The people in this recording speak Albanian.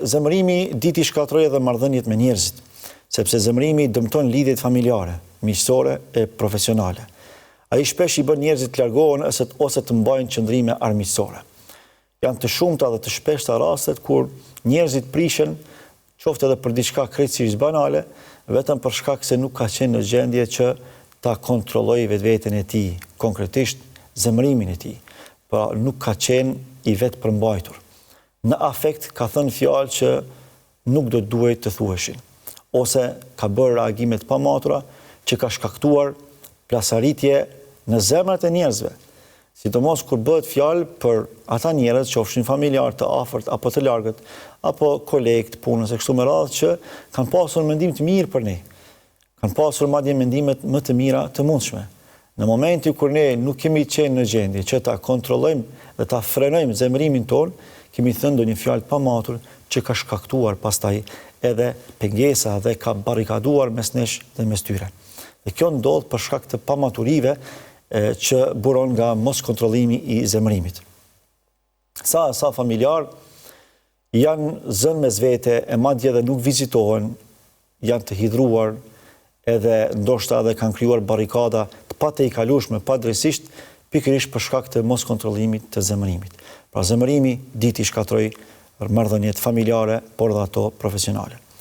zemërimi diti shkatroi edhe marrëdhëniet me njerëzit, sepse zemërimi dëmton lidhjet familjare, miqësore e profesionale. Ai shpesh i bën njerëzit të largohen ose të mbajnë qëndrime armiqësore. Janë të shumta dhe të shpeshta rastet kur njerëzit prishen, qoftë edhe për diçka krejtësisht banale, vetëm për shkak se nuk ka qenë në gjendje që ta kontrollojë vetveten e tij, konkretisht zemërimin e tij. Pra nuk ka qenë i vetë përmbajtur. Në afekt ka thënë fjalë që nuk do duhet të thuheshin, ose ka bërë reagime të pamatura që ka shkaktuar plasaritje në zemrat e njerëzve, sidomos kur bëhet fjalë për ata njerëz, qofshin familjar të afërt apo të largët, apo kolegë të punës e kështu me radhë, që kanë pasur mendim të mirë për ne, kanë pasur madje mendimet më të mira të mundshme. Në momenti kur ne nuk kemi qenë në gjendje që ta kontrollojmë dhe ta frenojmë zemërimin tonë, kemi thënë ndonjë fjalë pamatur që ka shkaktuar pastaj edhe pengesa dhe ka barrikaduar mes nesh dhe mes tyre. Dhe kjo ndodh për shkak të pamaturive që buron nga mos kontrollimi i zemërimit. Sa familjar janë zënë mes vete e madje edhe nuk vizitohen, janë të hidhruar, edhe ndoshta edhe kanë krijuar barrikada të patejkalueshme padrejtisht pikërisht për shkak të mos kontrollimit të zemërimit. Pra zemërimi diti shkatroi marrëdhëniet familjare, por edhe ato profesionale.